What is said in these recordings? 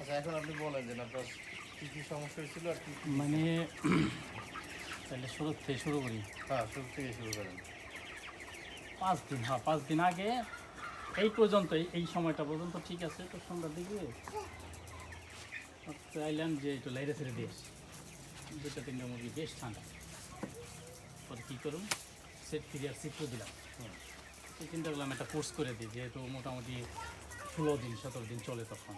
আচ্ছা, এখন আপনি বলেন যে আপনার কী কী সমস্যা হয়েছিল আর কি মানে তাহলে শুরু থেকে শুরু করি। হ্যাঁ, শুরু থেকে শুরু করেন। 5 দিন, হ্যাঁ 5 দিন আগে এই পর্যন্ত এই সময়টা পর্যন্ত ঠিক আছে। তো সন্ধ্যার দিকে চাইলাম যে একটু লাইরে ছেড়ে দিয়ে আসি। 2-3টা মুরগি বেশ ঠান্ডা। পরে কী করুন, সেট ফিরে আর চিত্র দিলাম। তো চিন্তা করলাম একটা কোর্স করে দিই, যেহেতু মোটামুটি 16 দিন 17 দিন চলে তখন।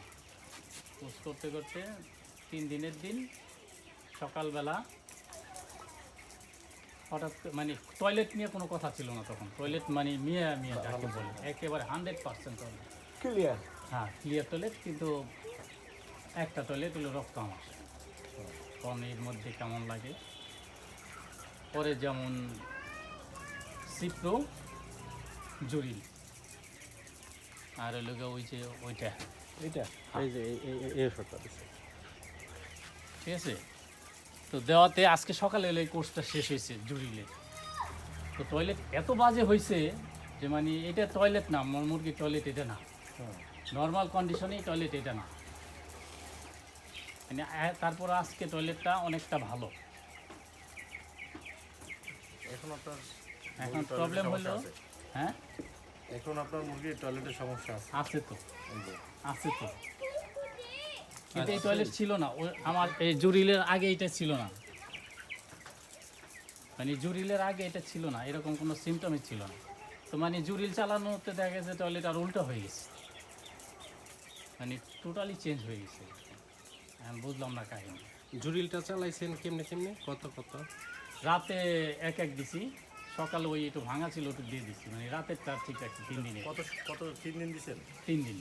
কোর্স করতে করতে 3 দিনের দিন সকালবেলা হঠাৎ মানে টয়লেট নিয়ে কোনো কথা ছিল না তখন। টয়লেট মানে মিয়া মিয়া যাকে বলে একেবারে 100% টয়লেট, ক্লিয়ার। হ্যাঁ ক্লিয়ার টয়লেট। কিন্তু একটা টয়লেট হলো রক্ত আমার পানির মধ্যে কেমন লাগে। পরে যেমন সিপ্রো, জুরিল, আর হলো গিয়ে ওই যে ওইটা, এটা এই যে এই ওষুধটা দিচ্ছে। ঠিক আছে। তো দেওয়াতে আজকে সকালে হলো এই কোর্সটা শেষ হয়েছে জুরিলের। তো টয়লেট এত বাজে হয়েছে যে মানে এটা টয়লেট না, মুরগির টয়লেট এটা না, নর্মাল কন্ডিশনেই টয়লেট এটা না। মানে তারপর আজকে টয়লেটটা অনেকটা ভালো। এখন আপনার এখন মুরগির প্রবলেম টয়লেটের হলো, সমস্যা আছে? হ্যাঁ এখন আপনার মুরগির টয়লেটের সমস্যা আছে? আছে তো, এই যে, আছে তো। কিন্তু এই টয়লেট ছিল না আমার এই জুরিলের আগে, এটা ছিল না। মানে জুরিলের আগে এটা ছিল না, এরকম কোনো সিমটমই ছিল না। তো মানে জুরিল চালানোতে দেখা গেছে টয়লেট আর উল্টো হয়ে গেছে, মানে টোটালি চেঞ্জ হয়ে গেছে। আমি বুঝলাম না কাহিনী। জুরিলটা চালাইছেন কেমনে কেমনে কত কত? রাতে এক দিছি, সকালে ওই একটু ভাঙা ছিল ওটু দিয়ে দিছি। মানে রাতের তার ঠিক আছে 3 দিনে, কত কত 3 দিন দিচ্ছেন? 3 দিন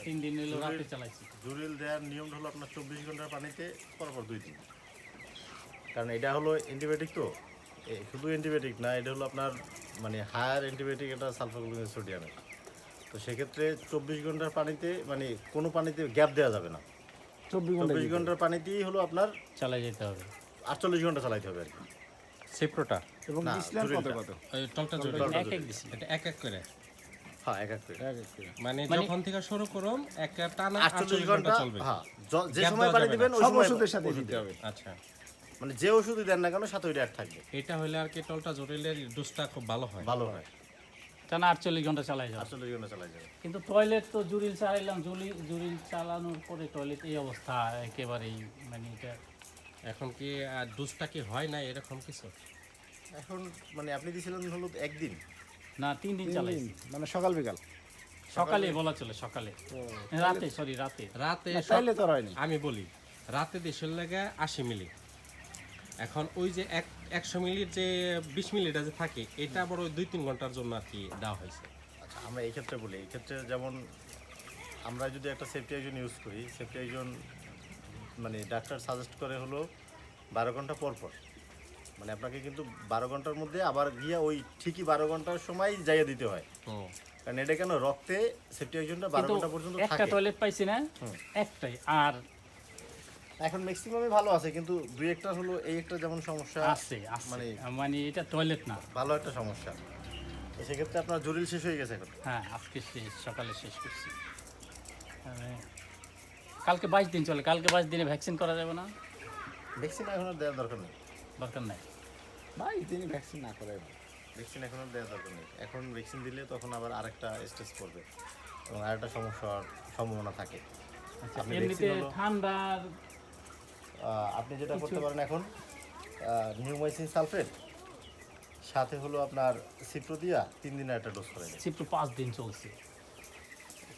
3 দিন হলো রাতে চালাইছি। জুরিল দেওয়ার নিয়ম হলো আপনার 24 ঘন্টার পানিতে পরপর 2 দিন। কারণ এটা হলো অ্যান্টিবায়োটিক, তো শুধু অ্যান্টিবায়োটিক না, এটা হলো আপনার মানে হায়ার অ্যান্টিবায়োটিক, এটা সালফারগুলোনিক সোডিয়ামে। তো সেক্ষেত্রে 24 ঘন্টার পানিতে মানে কোনো পানিতে গ্যাপ দেওয়া যাবে না। 24 ঘন্টার পানিতেই হলো আপনার চালাই যেতে হবে। 48 ঘন্টা চালাইতে হবে আর কি। সেপ্রোটা এবং না, দিছিলেন কত জুরিলটা। কত? ওই টলটা জুরিল এক দিছি। এটা এক এক করে, হ্যাঁ, এক এক করে মানে মানে- যখন থেকে শুরু করুন একটা টানা 48 ঘন্টা ঘন্টা। চলবে। হ্যাঁ, যে গ্যাপ সময় দেওয়া পানি যাবে দিবেন না। ওই সব সময় ওষুধের সাথে ওষুধ দিতে হবে। আচ্ছা, মানে যে ওষুধই দেন না কেন সাথে ওইটা অ্যাড থাকবে, এটা হলে আর কি টলটা জুরিলের ডোজটা খুব ভালো হয়। ভালো হয়। টানা 48 ঘন্টা চালাই যাবে। 48 ঘন্টা চালাই যাবে। কিন্তু টয়লেট তো জুরিল চালাইলাম, জুরিল চালানোর পরে টয়লেট এই অবস্থা একেবারেই, মানে এটা এখন কি ডোজটা কি হয় না এরকম কিছু? এখন মানে আপনি দিয়েছিলেন হলো একদিন। না 3 দিন চালাইছি। মানে সকাল বিকাল। সকালে বলা চলে, সকালে রাতে, সরি রাতে। রাতে না, তাইলে তো আর হয়নি। আমি বলি রাতে দেশের লাগে 80 মিলি। এখন ওই যে 100 মিলির যে 20 মিলিটা যে থাকে, এটা আবার ওই 2-3 ঘন্টার জন্য আর কি দেওয়া হয়েছে। আচ্ছা, আমরা এই ক্ষেত্রে বলি, এই ক্ষেত্রে যেমন আমরা যদি একটা সেফটি আইজন ইউজ করি, সেফটি আইজন মানে ডাক্তার সাজেস্ট করে হলো 12 ঘন্টা পর পর। মানে আপনাকে কিন্তু 12 ঘন্টার মধ্যে আবার গিয়ে ওই ঠিকই 12 ঘন্টার সময় যাইয়ে দিতে হয়। কারণ এটা কেন, রক্তে সেফটি আইজনটা 12 কিন্তু ঘন্টা পর্যন্ত একটা থাকে। টয়লেট পাইছি না, একটাই। আর এখন ম্যাক্সিমামই ভালো আছে, কিন্তু দুই একটা হলো এই একটা যেমন সমস্যা আছে মানে মানে এটা টয়লেট না। ভালো একটা সমস্যা। তো সেক্ষেত্রে আপনার জরুরি শেষ হয়ে গেছে এখন। হ্যাঁ আজকে শেষ, সকালে শেষ করছি। মানে কালকে 22 দিন চলে, কালকে 22 দিনে ভ্যাকসিন করা যাবে না? ভ্যাকসিন এখন আর দেওয়ার দরকার নেই। দরকার নাই। ভাই তিনি ভ্যাকসিন না করে। ভ্যাকসিন এখন আর দেওয়ার দরকার নেই। এখন ভ্যাকসিন দিলে তখন আবার আরেকটা স্টেজ পড়বে এবং আরেকটা সমস্যার সম্ভাবনা থাকে। আচ্ছা, আপনি এমনিতে ভ্যাকসিন হলো ঠান্ডার আপনি যেটা করতে পারেন এখন, নিউমাইসিন সালফেট সাথে হলো আপনার সিপ্রো দিয়া 3 দিনের একটা ডোজ করে দেয়। সিপ্রো 5 দিন চলছে,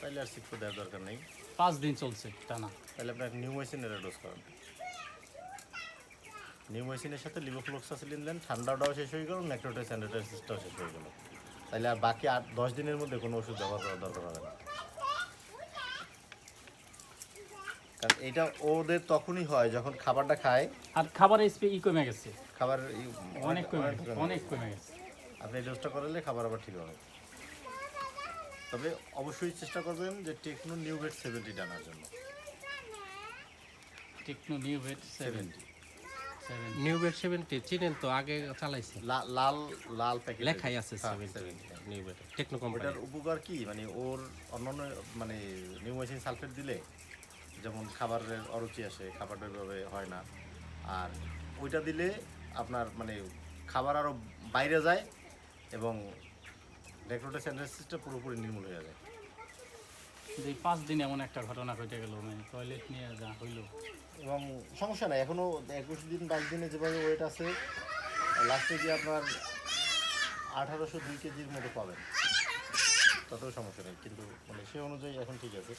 তাইলে আর সিপ্রো দেওয়ার দরকার নেই। 5 দিন চলছে টানা। তাহলে আপনার নিউমাইসিনের একটা ডোজ করেন। নিউমাইসিনের সাথে লিভোফ্লক্সাসিলিন দেন, ঠান্ডাটাও শেষ হয়ে গেল, নেক্রোটাইস অ্যান্ডোটাইসিসটাও শেষ হয়ে গেল। তাহলে আর বাকি 8-10 দিনের মধ্যে কোনো ওষুধ ব্যবহার করার দরকার হবে না। কারণ এটা ওদের তখনই হয় যখন খাবারটা খায়, আর খাবারের কমে গেছে, খাবার অনেক কমে গেছে, অনেক কমে গেছে। আপনি এই ডোজটা করালে খাবার আবার ঠিক হবে। তবে অবশ্যই চেষ্টা করবেন যে টেকনো নিউ ভেট 70 আনার জন্য। টেকনো নিউ ভেট 70 নিউ বেড 70 চিনেন তো, আগে চালাইছি, লাল লাল প্যাকেট লেখাই আছে 70 নিউ বেড টেকনো কোম্পানি। ওটার উপকার কি, মানে ওর অন্যান্য মানে নিউমাইসিন সালফেট দিলে যেমন খাবারের অরুচি আসে, খাবারটা ওইভাবে হয় না। আর ওইটা দিলে আপনার মানে খাবার আরও বাইরে যায় এবং ডেক্লোটেসিসটা পুরোপুরি নির্মূল হয়ে যায়। যে 5 দিন এমন একটা ঘটনা ঘটে গেল, মানে টয়লেট নিয়ে যা হইলো। এবং সমস্যা নাই, এখনও 21 দিন 22 দিনে যেভাবে ওয়েট আছে, লাস্টে গিয়ে আপনার 1802 কেজির মতো পাবেন, তাতেও সমস্যা নেই। কিন্তু মানে সে অনুযায়ী এখন ঠিক আছে।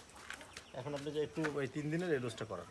এখন আপনি যে একটু ওই 3 দিনের এই ডোজটা করান।